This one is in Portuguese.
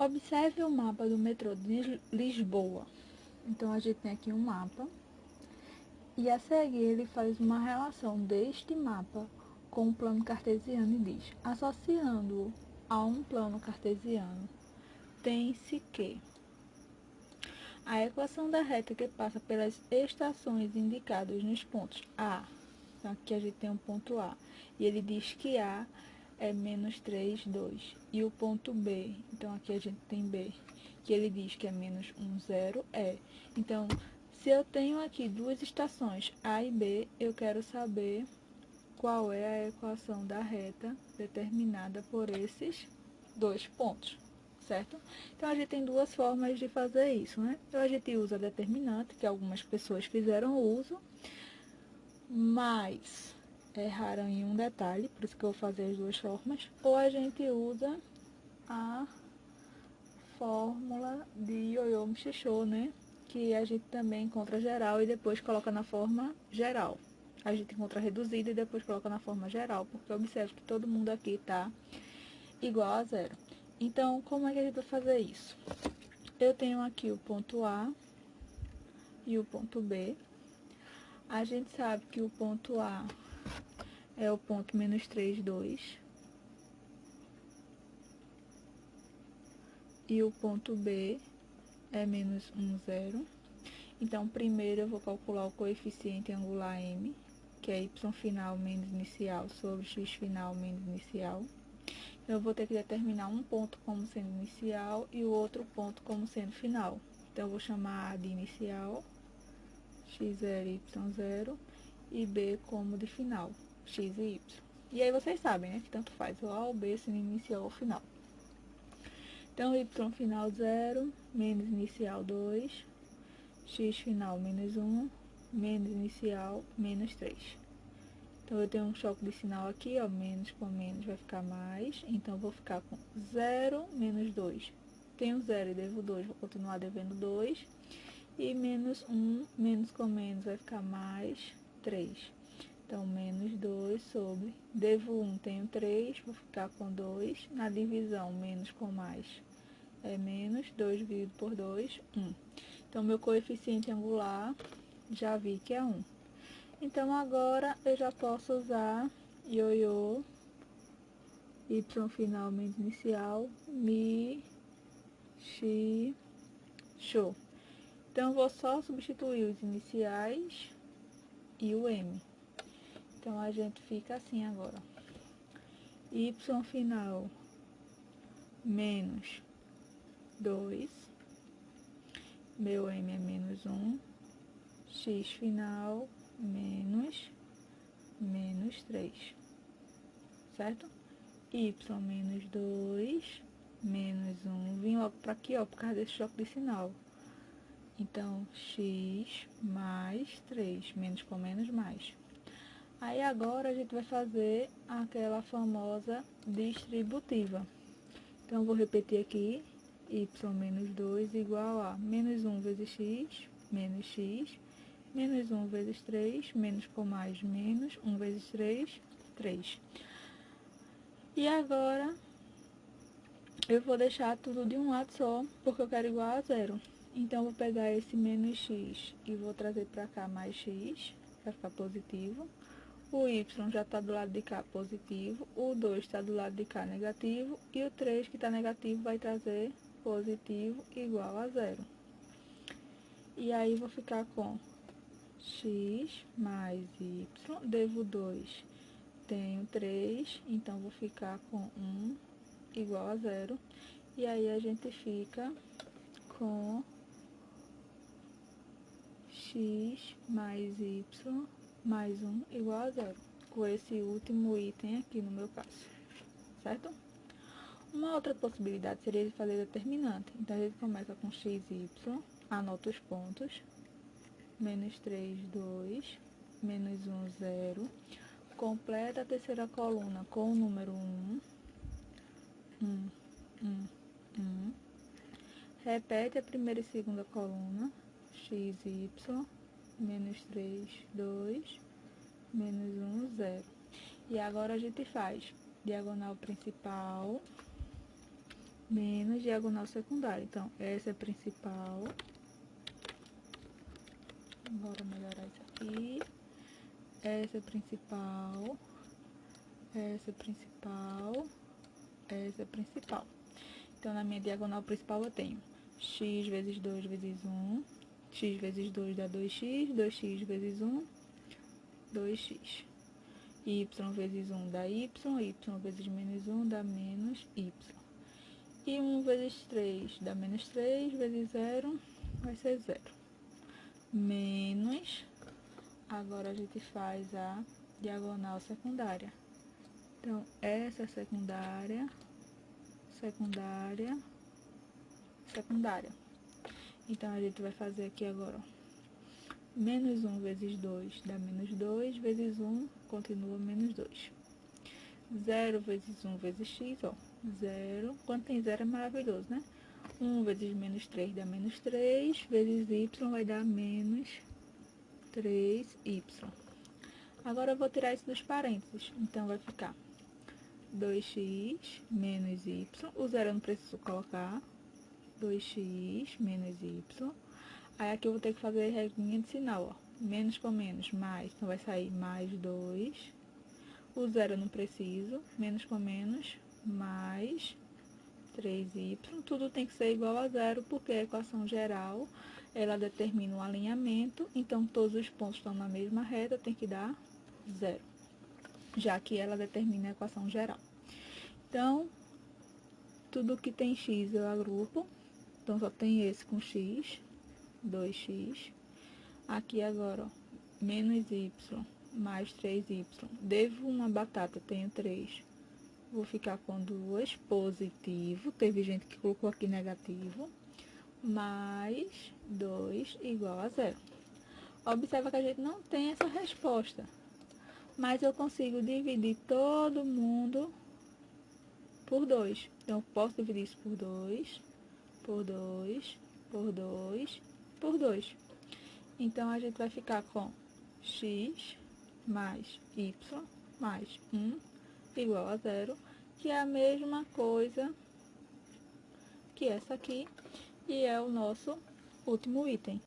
Observe o mapa do metrô de Lisboa. Então, a gente tem aqui um mapa. E a seguir, ele faz uma relação deste mapa com o plano cartesiano e diz: associando-o a um plano cartesiano, tem-se que a equação da reta que passa pelas estações indicadas nos pontos A, então aqui a gente tem um ponto A, e ele diz que A é menos 3, 2, e o ponto B, então aqui a gente tem B, que ele diz que é menos 1, 0, é. Então, se eu tenho aqui duas estações A e B, eu quero saber qual é a equação da reta determinada por esses dois pontos, certo? Então, a gente tem duas formas de fazer isso, né? Então, a gente usa a determinante, que algumas pessoas fizeram uso, mas erraram em um detalhe, por isso que eu vou fazer as duas formas, ou a gente usa a fórmula de Ioiô Mxixô, né? Que a gente também encontra geral e depois coloca na forma geral. A gente encontra reduzida e depois coloca na forma geral, porque observe que todo mundo aqui está igual a zero. Então, como é que a gente vai fazer isso? Eu tenho aqui o ponto A e o ponto B. A gente sabe que o ponto A é o ponto menos 3, 2. E o ponto B é menos 1, 0. Então, primeiro eu vou calcular o coeficiente angular M, que é y final menos inicial sobre x final menos inicial. Eu vou ter que determinar um ponto como sendo inicial e o outro ponto como sendo final. Então, eu vou chamar A de inicial, x0 y0, e B como de final, x e y. E aí vocês sabem, né, que tanto faz o A ou B sendo inicial ou final. Então, y final 0, menos inicial 2, x final menos 1, menos inicial menos 3. Então, eu tenho um choque de sinal aqui, ó, menos com menos vai ficar mais. Então, eu vou ficar com 0 menos 2. Tenho 0 e devo 2, vou continuar devendo 2. E menos 1, menos com menos vai ficar mais 3. Então, menos 2 sobre, devo 1, tenho 3, vou ficar com 2. Na divisão, menos com mais é menos, 2 dividido por 2, 1. Então, meu coeficiente angular, já vi que é 1. Então, agora, eu já posso usar ioiô, y final menos inicial, mi, xi, xô. Então, eu vou só substituir os iniciais e o m. Então, a gente fica assim agora. Y final menos 2, meu m é menos 1, x final menos 3, certo? Y menos 2, menos 1, vim logo para aqui, ó, por causa desse choque de sinal. Então, x mais 3, menos com menos, mais. Aí, agora, a gente vai fazer aquela famosa distributiva. Então, eu vou repetir aqui, y menos 2 igual a menos 1 vezes x, menos 1 vezes 3, menos com mais, menos 1 vezes 3, 3. E agora, eu vou deixar tudo de um lado só, porque eu quero igual a zero. Então, eu vou pegar esse menos x e vou trazer para cá mais x, vai ficar positivo. O y já está do lado de cá positivo, o 2 está do lado de cá negativo, e o 3 que está negativo vai trazer positivo igual a zero. E aí, vou ficar com x mais y, devo 2, tenho 3, então vou ficar com 1 igual a zero. E aí, a gente fica com x mais y mais 1 igual a zero, com esse último item aqui no meu caso, certo? Uma outra possibilidade seria de fazer determinante. Então, a gente começa com x e y, anota os pontos, menos 3, 2, menos 1, 0, completa a terceira coluna com o número 1, 1, 1, 1, repete a primeira e segunda coluna, x e y, menos 3, 2, menos 1, 0. E agora a gente faz diagonal principal, menos diagonal secundária. Então, essa é a principal. Bora melhorar isso aqui. Essa é a principal. Essa é a principal. Essa é a principal. Então, na minha diagonal principal eu tenho x vezes 2 vezes 1. X vezes 2 dá 2x. 2x vezes 1, 2x. Y vezes 1 dá y. Y vezes menos 1 dá menos y. E 1 vezes 3 dá menos 3, vezes 0 vai ser 0. Menos, agora a gente faz a diagonal secundária. Então, essa é secundária, secundária, secundária. Então, a gente vai fazer aqui agora, ó. Menos 1 vezes 2 dá menos 2, vezes 1 continua menos 2. 0 vezes 1 vezes x, ó. 0, quando tem 0 é maravilhoso, né? 1 vezes menos 3 dá menos 3, vezes y vai dar menos 3y. Agora eu vou tirar isso dos parênteses, então vai ficar 2x menos y, o zero eu não preciso colocar, 2x menos y. Aí aqui eu vou ter que fazer a regrinha de sinal, ó. Menos com menos, mais, então vai sair mais 2. O zero eu não preciso, menos com menos, mais 3y. Tudo tem que ser igual a zero, porque a equação geral, ela determina o alinhamento, então todos os pontos estão na mesma reta, tem que dar zero, já que ela determina a equação geral. Então, tudo que tem x eu agrupo, então só tem esse com x, 2x. Aqui agora, ó, menos y mais 3y. Devo uma batata, tenho 3. Vou ficar com 2, positivo. Teve gente que colocou aqui negativo. Mais 2 igual a 0. Observa que a gente não tem essa resposta. Mas eu consigo dividir todo mundo por 2. Então, eu posso dividir isso por 2, por 2, por 2, por 2. Então, a gente vai ficar com x mais y mais 1 igual a 0, que é a mesma coisa que essa aqui, e é o nosso último item.